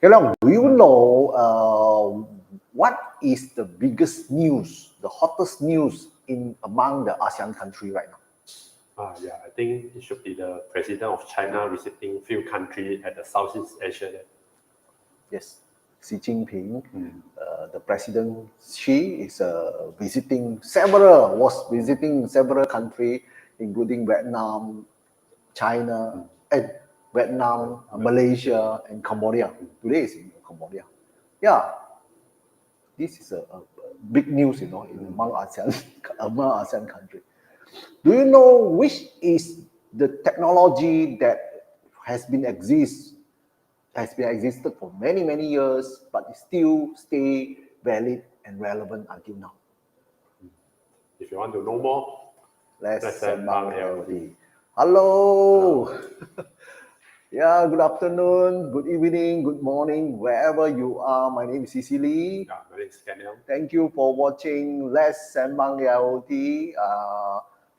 𝐀𝐩𝐫𝐢𝐥, do you know what is the biggest news, the hottest news among the ASEAN country right now? Yeah, I think it should be the president of China visiting few countries at the Southeast Asia. Yes, Xi Jinping, the president Xi is visiting several countries, including Vietnam, China, and Vietnam, Malaysia, and Cambodia. Today is in Cambodia. Yeah, this is a big news, among ASEAN countries. Do you know which is the technology that has been existed for many years, but still stay valid and relevant until now? If you want to know more, let's Sembang AIoT. Hello. Yeah, good afternoon, good evening, good morning, wherever you are. My name is Cecily. My name is 𝐀𝐩𝐫𝐢𝐥. Thank you for watching Let's Sembang AIoT.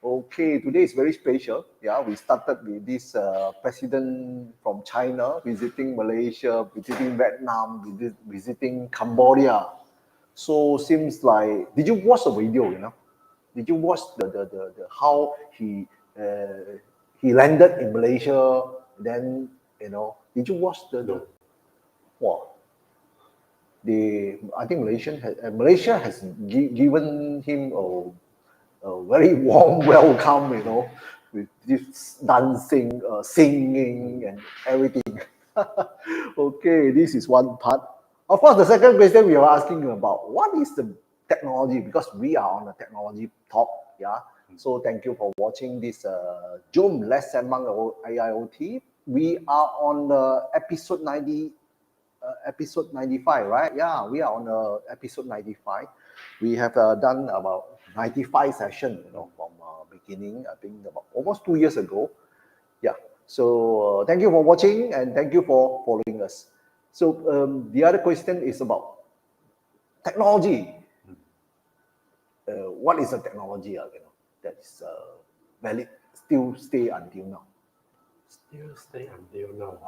Okay, today is very special. Yeah, we started with this president from China visiting Malaysia, visiting Vietnam, visiting Cambodia. So seems like, did you watch the video? Did you watch the how he landed in Malaysia? Then did you watch the wow? I think Malaysia has given him a very warm welcome, with this dancing, singing, and everything. Okay, this is one part. Of course, the second question we are asking about, what is the technology? Because we are on a technology talk, yeah. So thank you for watching this Zoom Let's Sembang AIoT. We are on episode 95, right? Yeah, we are on episode 95. We have done about 95 sessions, from beginning, I think about almost 2 years ago. Yeah, so thank you for watching and thank you for following us. So the other question is about technology. What is the technology that is valid, still stay until now? Still stay until now.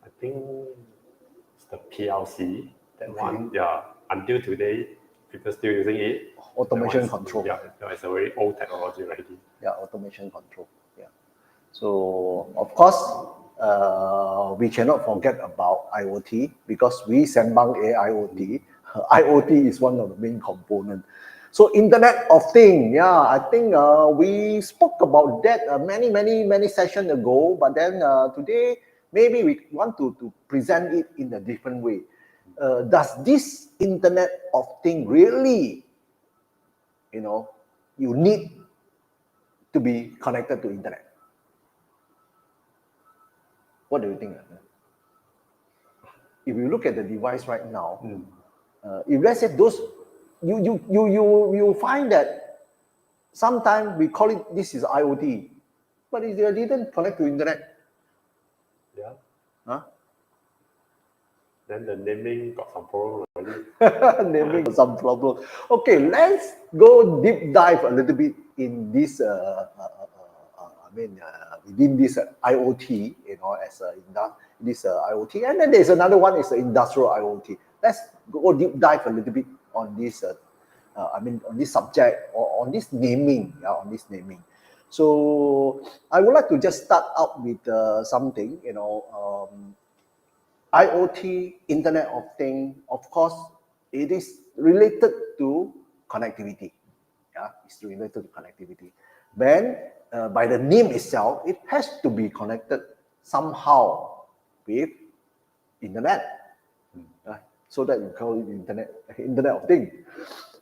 I think it's the PLC. That one, yeah. Until today, people still using it. Automation control. Yeah, it's a very old technology already. Yeah, automation control. Yeah. So of course, we cannot forget about IoT because we Sembang AIoT. IoT is one of the main components. So Internet of Things, yeah, I think we spoke about that many sessions ago, but then today maybe we want to present it in a different way. Does this Internet of Things really, you need to be connected to Internet? What do you think? If you look at the device right now, if let's say those, you find that sometimes we call it this is IoT, but if they didn't connect to Internet, yeah, huh? Then the naming got some problem already. Naming got some problem. Okay, let's go deep dive a little bit in this. Within this IoT, as this IoT, and then there's another one is the industrial IoT. Let's go deep dive a little bit on this. On this subject or on this naming. So I would like to just start out with something. IoT, Internet of Things. Of course, it is related to connectivity. Yeah, it's related to connectivity. Then, by the name itself, it has to be connected somehow with Internet. So that you call it Internet of Things.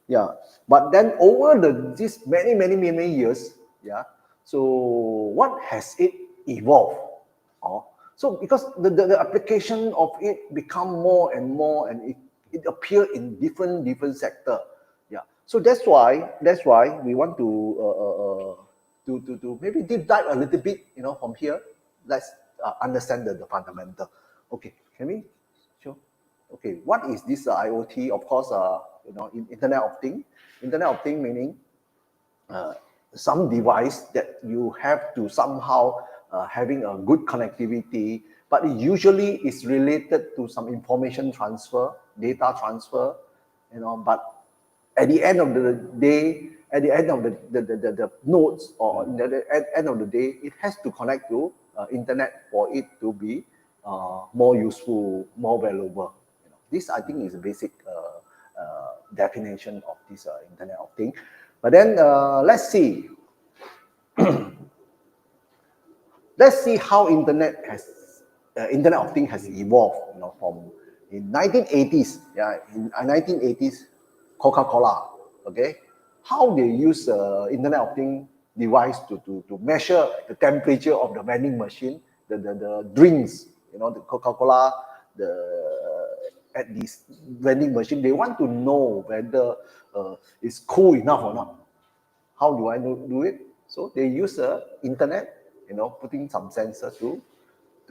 Yeah, but then over these many years, yeah. So what has it evolved? So because the application of it become more and more, and it appear in different sector. Yeah. So that's why we want to maybe deep dive a little bit, from here. Let's understand the fundamental. Okay, can we show? Okay, what is this IoT? Of course, Internet of Things. Internet of Things meaning some device that you have to somehow having a good connectivity, but it usually is related to some information transfer, data transfer, but at the end of the day, at the end of the nodes, or at the end of the day, it has to connect to internet for it to be more useful, more valuable. This, I think, is a basic definition of this Internet of Things. But then let's see. Let's see how Internet of Things has evolved. From in 1980s, in 1980s, Coca-Cola, okay, how they use Internet of Things device to measure the temperature of the vending machine, the drinks, the Coca-Cola, at this vending machine, they want to know whether it's cool enough or not. How do I do it? So they use internet, putting some sensor to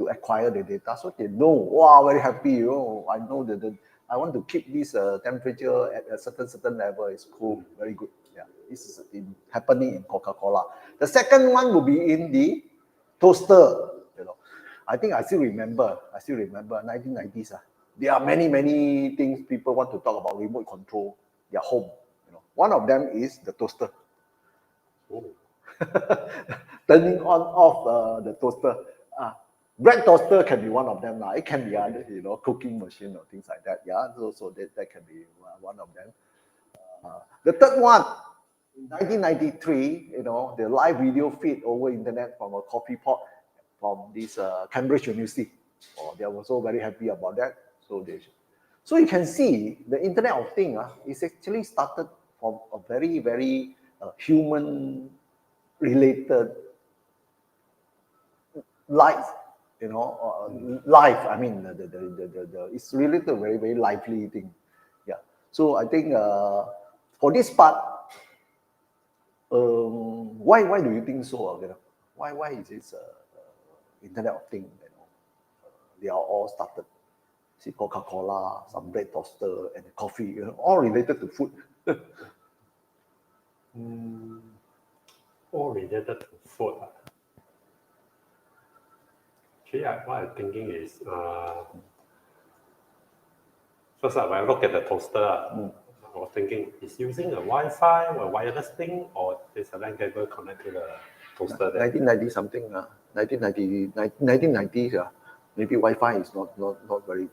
acquire the data, so they know. Wow, very happy. I know that I want to keep this temperature at a certain level. It's cool, very good. Yeah, this is happening in Coca-Cola. The second one will be in the toaster. I think I still remember 1990s. There are many things people want to talk about remote control their home. One of them is the toaster. Turning on off the toaster. Bread toaster can be one of them. It can be other, cooking machine or things like that. Yeah, so that can be one of them. The third one, in 1993, the live video feed over internet from a coffee pot from this Cambridge University. They were so very happy about that. So you can see the Internet of Things is actually started from a very human related life, life. I mean, it's related to a very lively thing. Yeah. So I think for this part, why do you think so? Why is this Internet of Things? They are all started. See, Coca-Cola, some bread toaster, and coffee, all related to food. All related to food. Actually, what I'm thinking is, first when I look at the toaster, I was thinking, is using a Wi-Fi or wireless thing, or is a LAN cable connected to the toaster there? 1990 something, 1990s, maybe Wi-Fi is not very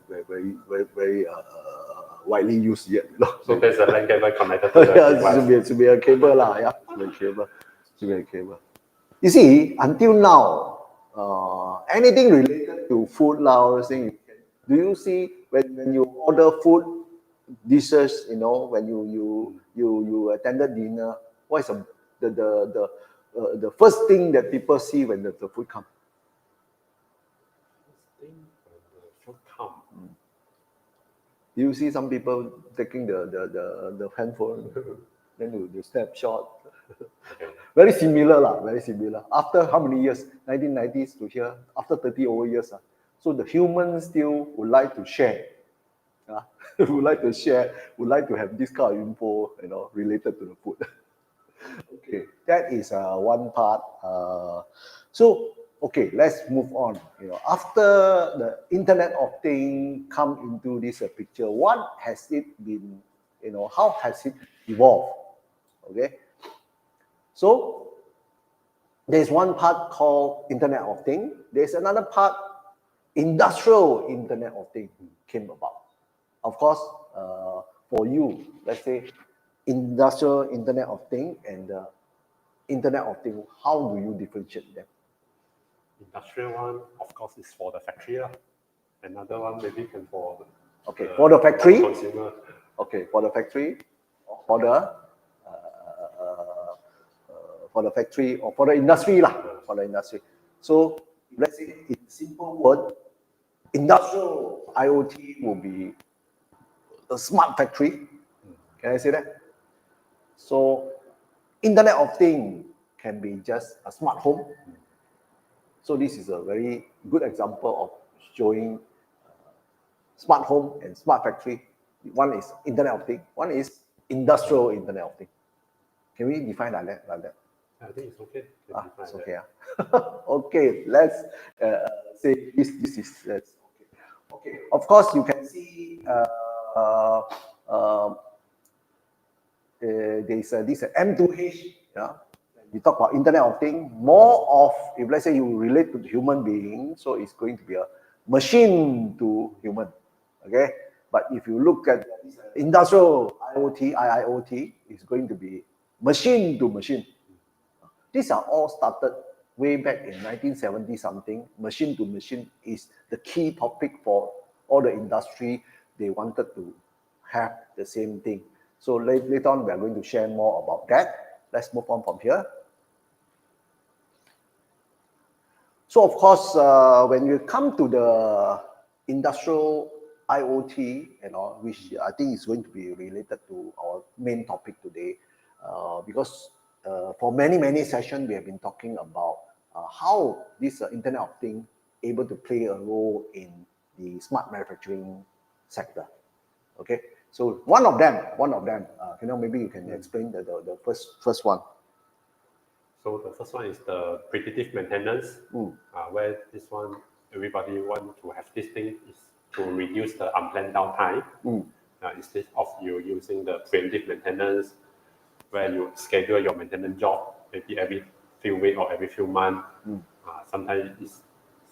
widely used yet. So there's a LAN cable connected to the device. Yeah, should be a cable, should be a cable. You see, until now, anything related to food, do you see when you order food dishes, when you attended dinner, what is the first thing that people see when the food comes? Do you see some people taking the handphone, then you snapshot? Very similar, very similar. After how many years? 1990s to here, after 30 over years. So the humans still would like to share. Would like to have this kind of info, related to the food. Okay, that is one part. Okay, let's move on. After the Internet of Things come into this picture, what has it been? How has it evolved? Okay, so there's one part called Internet of Things. There's another part, Industrial Internet of Things came about. Of course, for you, let's say, Industrial Internet of Things and Internet of Things, how do you differentiate them? Industrial one, of course, is for the factory. Another one maybe can for for the factory. Consumer. Okay, for the factory, for the factory, or for the industry for the industry. So let's say in simple word, industrial IoT will be a smart factory. Can I say that? So Internet of Things can be just a smart home. So this is a very good example of showing smart home and smart factory. One is Internet of Things, one is Industrial Internet of Things. Can we define like that? I think it's okay. It's okay. Okay, let's say this is okay. Of course, you can see there's this M2H. Yeah, we talk about Internet of Things. More of, if let's say you relate to the human being, so it's going to be a machine to human. Okay, but if you look at industrial IoT, IIoT, it's going to be machine to machine. These are all started way back in 1970 something. Machine to machine is the key topic for all the industry. They wanted to have the same thing. So later on, we are going to share more about that. Let's move on from here. So of course, when you come to the industrial IoT, you know, which I think is going to be related to our main topic today, because for many sessions, we have been talking about how this Internet of Things able to play a role in the smart manufacturing sector. Okay, so one of them, you know, maybe you can explain the first one. So the first one is the predictive maintenance, where this one, everybody want to have this thing is to reduce the unplanned downtime. Instead of you using the preventive maintenance, where you schedule your maintenance job maybe every few weeks or every few months. Sometimes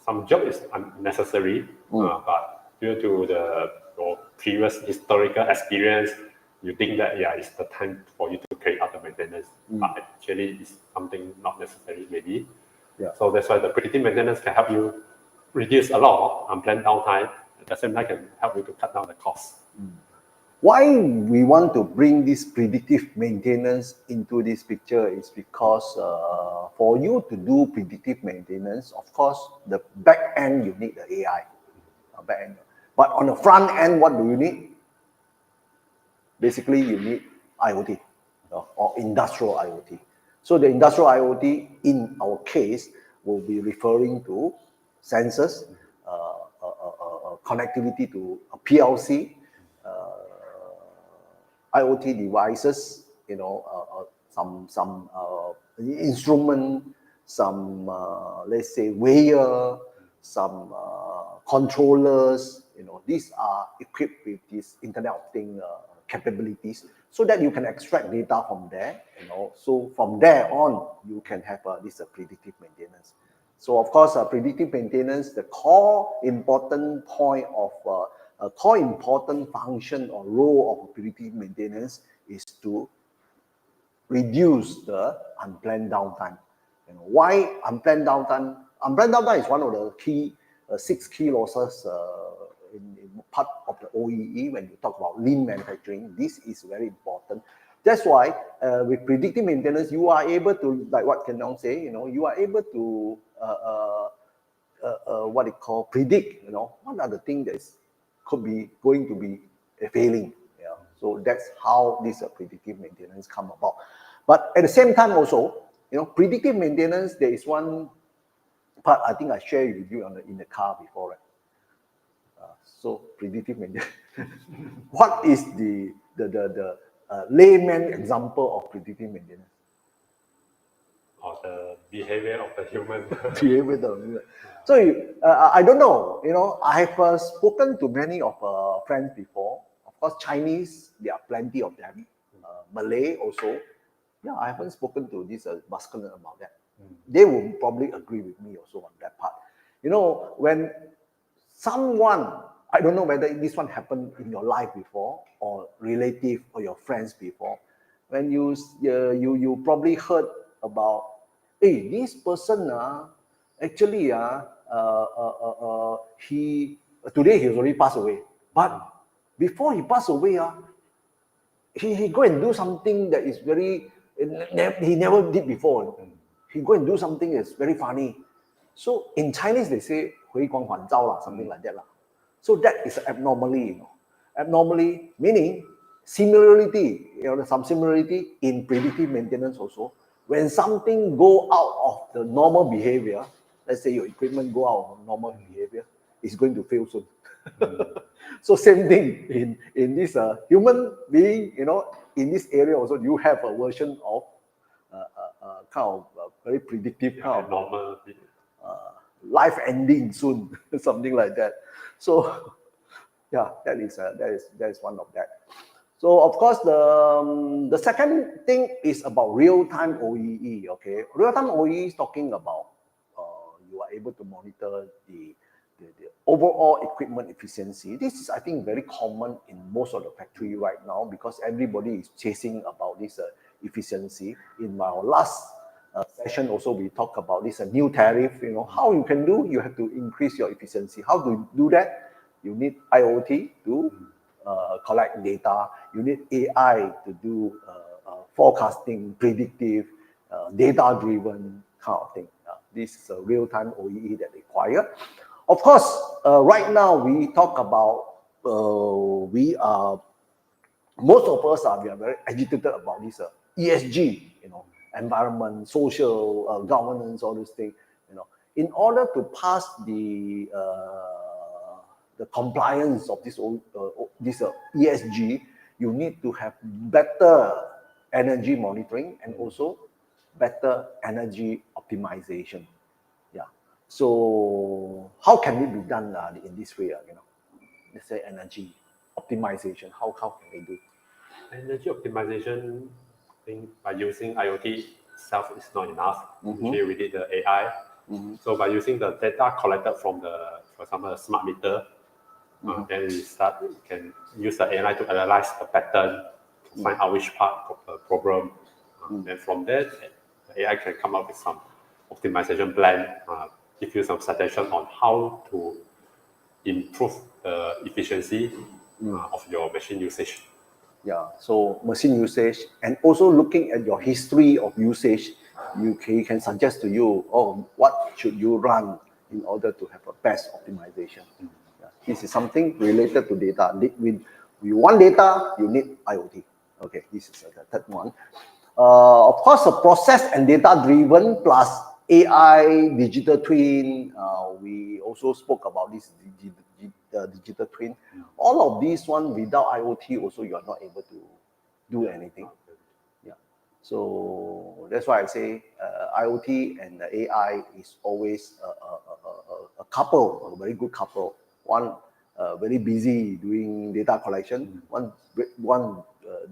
some job is unnecessary, but due to your previous historical experience, you think that it's the time for you to carry out the maintenance, but actually it's something not necessary maybe. So that's why the predictive maintenance can help you reduce a lot of unplanned downtime. At the same time, can help you to cut down the cost. Why we want to bring this predictive maintenance into this picture is because for you to do predictive maintenance, of course, the back end you need the AI, back end. But on the front end, what do you need? Basically, you need IoT or industrial IoT. So the industrial IoT, in our case, will be referring to sensors, connectivity to a PLC, IoT devices, you know, some instrument, some let's say weigher, some controllers. You know, these are equipped with this Internet of Things capabilities, so that you can extract data from there. You know, so from there on, you can have this predictive maintenance. So of course, predictive maintenance, the core important point of a core important function or role of predictive maintenance is to reduce the unplanned downtime. You know, why unplanned downtime? Unplanned downtime is one of the key 6 key losses in part of the OEE when you talk about lean manufacturing. This is very important. That's why with predictive maintenance, you are able to, like what 𝐀𝐩𝐫𝐢𝐥 say, you know, you are able to what it call predict, you know, what are the things that could be going to be failing. Yeah. So that's how this predictive maintenance come about. But at the same time also, you know, predictive maintenance, there is one part I think I shared with you in the car before, right? So predictive maintenance. What is the layman example of predictive maintenance? Or the behavior of the human. Behavior of the human. So I don't know. You know, I have spoken to many of friends before. Of course, Chinese, there are plenty of them. Malay also. Yeah, I haven't spoken to this Basque about that. They will probably agree with me also on that part. You know, when someone, I don't know whether this one happened in your life before or relative or your friends before, when you probably heard about, hey, this person actually he today he already passed away, but before he passed away he go and do something that is very he never did before. He go and do something that's very funny. So in Chinese they say 回光返照 lah, something like that lah. So that is abnormally, you know. Abnormally meaning similarity, you know, some similarity in predictive maintenance also. When something go out of the normal behavior, let's say your equipment go out of normal behavior, it's going to fail soon. So same thing in this human being, you know, in this area also, you have a version of kind of very predictive kind of normal. life ending soon, something like that. So yeah, that is one of that. So of course, the second thing is about real-time OEE. Okay, real-time OEE is talking about you are able to monitor the overall equipment efficiency. This is, I think, very common in most of the factory right now because everybody is chasing about this efficiency. In our last session also, we talked about this new tariff. You know, how you can do, you have to increase your efficiency. How to do that? You need IoT to collect data. You need AI to do forecasting, predictive, data-driven kind of thing. This is a real-time OEE that require. Of course, right now we talk about, most of us we are very agitated about this ESG, you know, environment, social, governance, all these things, you know. In order to pass the compliance of this ESG, you need to have better energy monitoring and also better energy optimization. Yeah. So how can it be done in this way? You know, let's say energy optimization. How can we do? Energy optimization, I think by using IoT itself is not enough. Actually, we need the AI. So by using the data collected from for example, the smart meter, then we can use the AI to analyze the pattern, to find out which part of the problem. And from there, the AI can come up with some optimization plan, give you some suggestion on how to improve the efficiency of your machine usage. Yeah, so machine usage and also looking at your history of usage, he can suggest to you, oh, what should you run in order to have a best optimization. Yeah, this is something related to data. When you want data, you need IoT. Okay, this is the third one. Of course, a process and data-driven plus AI, digital twin. We also spoke about this digital twin. All of these one without IoT also you are not able to do anything. Yeah. So that's why I say IoT and the AI is always a couple, a very good couple. One very busy doing data collection. One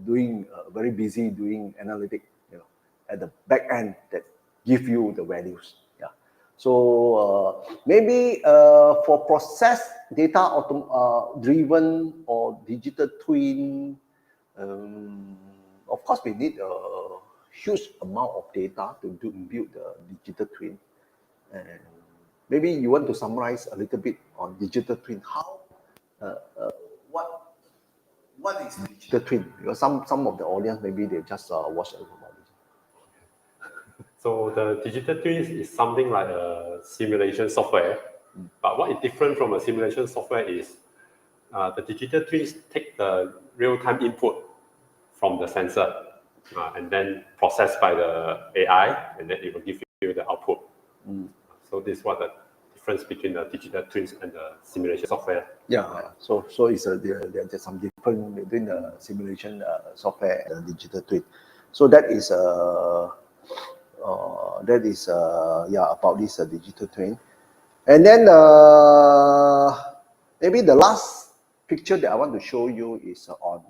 doing very busy doing analytics. You know, at the back end that give you the values. Yeah. So maybe for process data driven or digital twin, of course we need a huge amount of data to build the digital twin. And maybe you want to summarize a little bit on digital twin. How what is digital twin? Because some of the audience maybe they just watch about it. So the digital twin is something like a simulation software. But what is different from a simulation software is the digital twins take the real-time input from the sensor and then processed by the AI, and then it will give you the output. So this is what the difference between the digital twins and the simulation software. Yeah. So it's there's some difference between the simulation software and the digital twin. So that is about this digital twin. And then maybe the last picture that I want to show you is on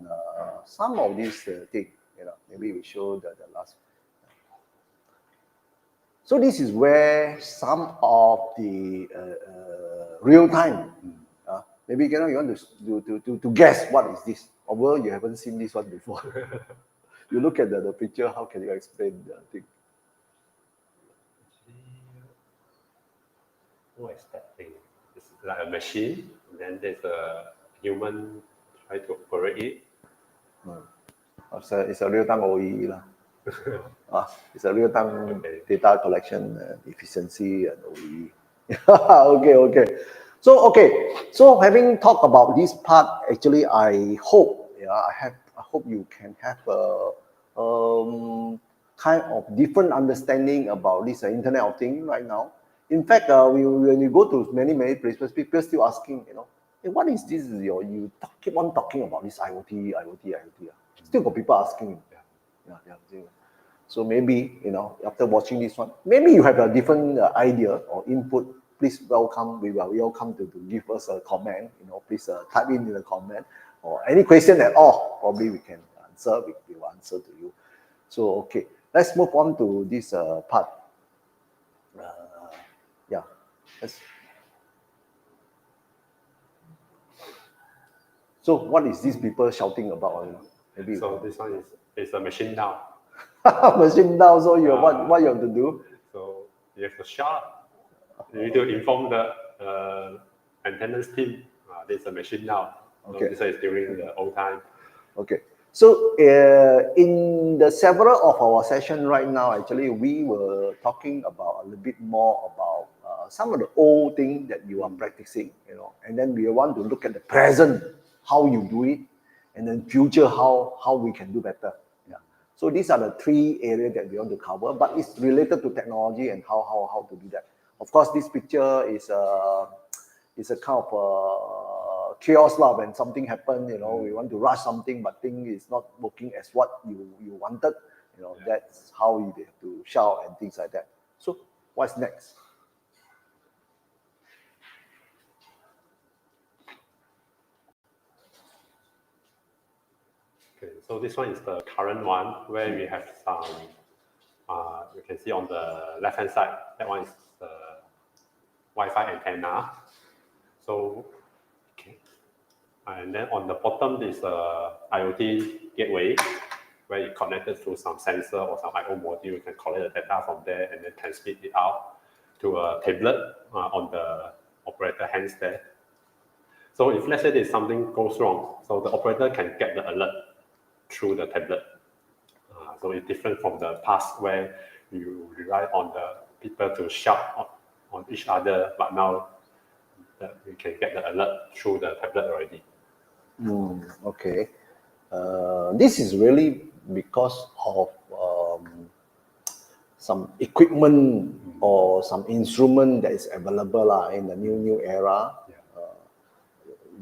some of these things. You know, maybe we show the last. So this is where some of the real time. Maybe you want to guess what is this, although you haven't seen this one before. You look at the picture. How can you explain the thing? What is that thing? It's like a machine, and then there's a human try to operate it. It's a real-time OEE lah. It's a real-time data collection efficiency and OEE. Okay. So having talked about this part, actually, I hope you can have a kind of different understanding about this Internet of Things right now. In fact, when you go to many places, people still asking, you know, hey, what is this? You keep on talking about this IoT. Still got people asking. Yeah. So maybe, you know, after watching this one, maybe you have a different idea or input please welcome. We are welcome to give us a comment. Please type in the comment or any question at all. Probably we can answer. We will answer to you. So okay, let's move on to this part. Yeah, so what is these people shouting about? Maybe so this one is a machine down. machine down. So what you have to do? So you have to shout. You need to inform the maintenance team. This is a machine down. Okay. So this is during the old time. Okay. So in the several of our session right now, actually, we were talking about a little bit more about some of the old things that you are practicing, and then we want to look at the present, how you do it, and then future, how we can do better. Yeah. So these are the three areas that we want to cover, but it's related to technology and how to do that. Of course, this picture is a kind of chaos lah. When something happens, we want to rush something, but thing is not working as what you wanted. That's how you have to shout and things like that. So what's next? Okay, so this one is the current one where we have some. You can see on the left-hand side, that one is the Wi-Fi antenna. So, okay. And then on the bottom is a IoT gateway, where you connected to some sensor or some I/O module. You can collect the data from there and then transmit it out to a tablet on the operator hands there. So if let's say there's something goes wrong, so the operator can get the alert through the tablet. So it's different from the past where you rely on the people to shout on each other, but now you can get the alert through the tablet already. Okay. This is really because of some equipment or some instrument that is available in the new era.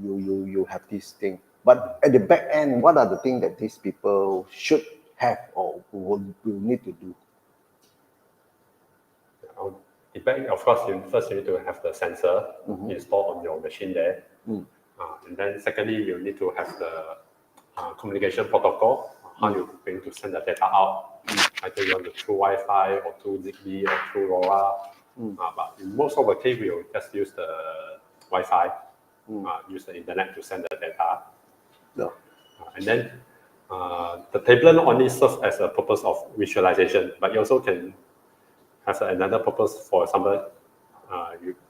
You have this thing. But at the back end, what are the things that these people should have or will need to do? Of course, first you need to have the sensor installed on your machine there. And then secondly, you need to have the communication protocol, how you're going to send the data out. Either you want to through Wi-Fi or through ZigBee or through LoRa. But in most of the case, we'll just use the Wi-Fi, use the internet to send the data. And then the tablet not only serves as a purpose of visualization, but you also can have another purpose. For example,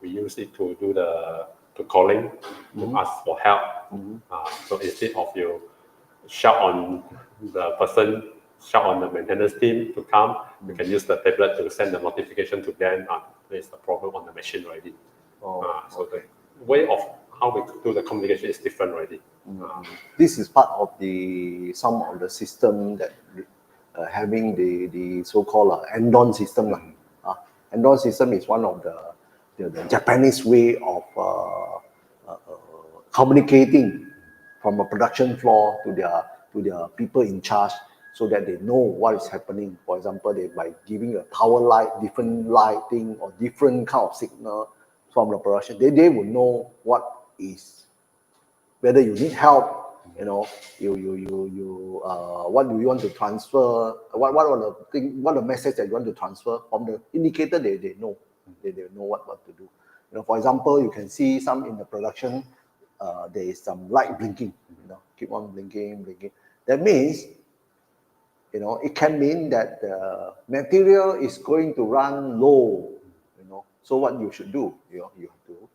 we use it to do to calling, to ask for help. So instead of you shout on the person, shout on the maintenance team to come, you can use the tablet to send the notification to them. There's a problem on the machine already. So the way of how we do the communication is different already. This is part of some of the system that having the so-called Andon system. Andon system is one of the Japanese way of communicating from a production floor to their people in charge, so that they know what is happening. For example, by giving a tower light, different lighting or different kind of signal from the production, they will know what is, whether you need help, what do you want to transfer, what the message that you want to transfer from the indicator. They know what to do. For example, you can see some in the production, there is some light blinking, keep on blinking. That means, it can mean that the material is going to run low, so what you should do, you have to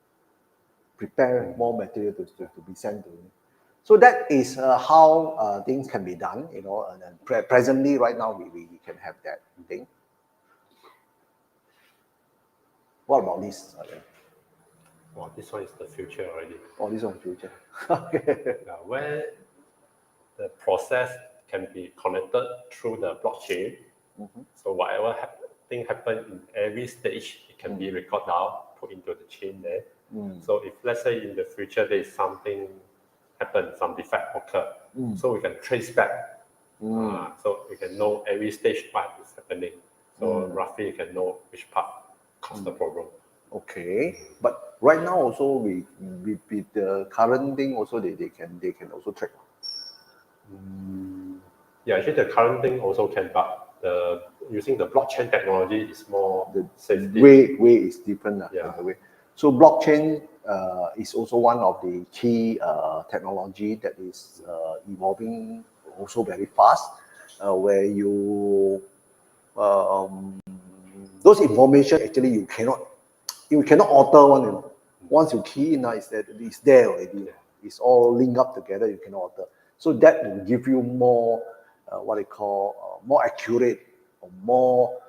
prepare more material to be sent to you. So that is how things can be done, and presently right now we can have that thing. What about this? Well, this one is the future already. This one is future. Okay. Where the process can be connected through the blockchain. So whatever thing happen in every stage, it can be recorded down, put into the chain there. So if let's say in the future there is something happen, some defect occur, so we can trace back. So we can know every stage what is happening. So roughly you can know which part caused the problem. Okay, but right now also with the current thing also they can also track. Yeah, actually the current thing also can, but using the blockchain technology is more The safety. way is different. Yeah. The way. So blockchain is also one of the key technology that is evolving also very fast, where you those information actually you cannot alter one. You know. Once you key in, it's there already. Yeah. It's all linked up together. You cannot alter. So that will give you more what they call more accurate or more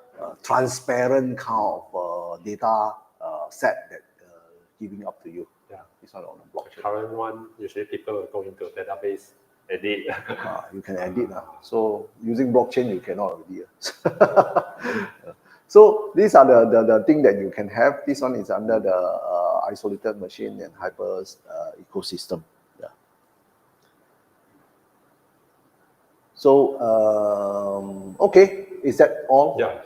transparent kind of data set that giving up to you. Yeah. It's not on the blockchain. The current one, usually people will go into database, edit. You can edit. So using blockchain, you cannot already. So these are the thing that you can have. This one is under the isolated machine and hyper ecosystem. Yeah. So okay, is that all? Yeah.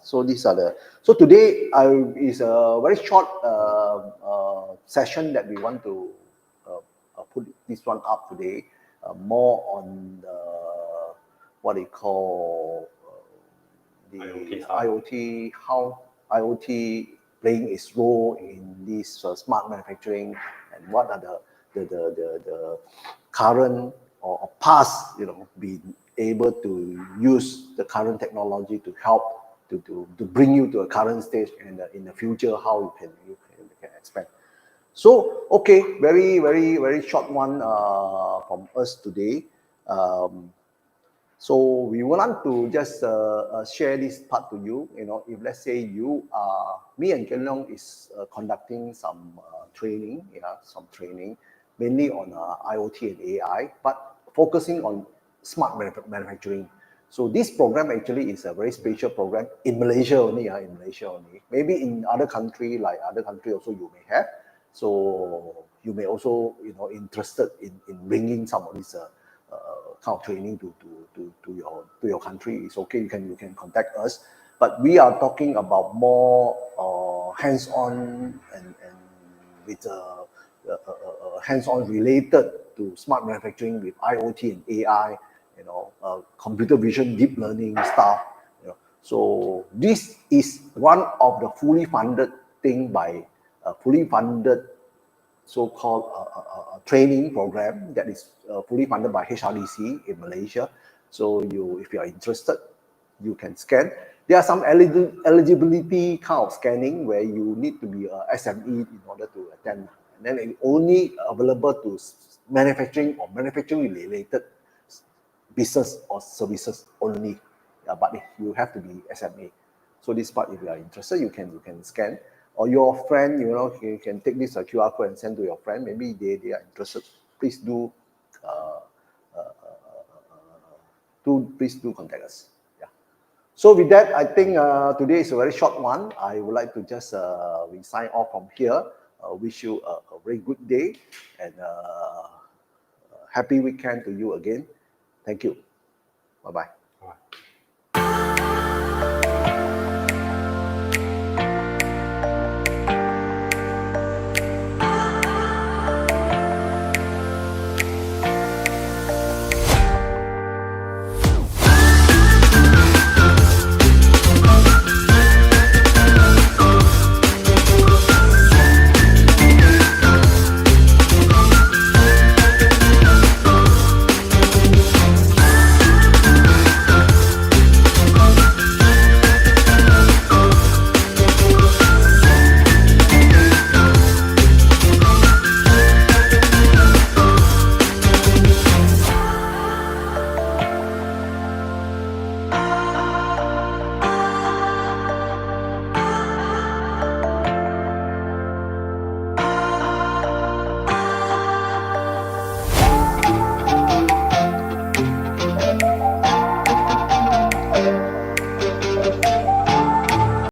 So these are so today is a very short session that we want to put this one up today, more on the, what they call the IoT, how IoT playing its role in this smart manufacturing, and what are the current or past, being able to use the current technology to help to bring you to a current stage, and in the future how you can expand. So okay, very short one from us today. So we want to just share this part to you. If let's say me and 𝐀𝐩𝐫𝐢𝐥 is conducting some training, mainly on IoT and AI, but focusing on smart manufacturing. So this program actually is a very special program in Malaysia only. Maybe in other country also you may have. So you may also interested in bringing some of this kind of training to your country. It's okay. You can contact us. But we are talking about more hands-on and with hands-on related to smart manufacturing with IoT and AI. Computer vision, deep learning stuff. So this is one of the fully funded thing by fully funded so-called training program that is fully funded by HRDC in Malaysia. So if you are interested, you can scan. There are some eligibility kind of scanning where you need to be a SME in order to attend. And then it's only available to manufacturing or manufacturing related business or services only. But you have to be SME. So this part, if you are interested, you can scan. Or your friend, you can take this QR code and send to your friend. Maybe they are interested. Please do contact us. Yeah. So with that, I think today is a very short one. I would like to just we sign off from here. Wish you a very good day and happy weekend to you again. Thank you. Bye-bye.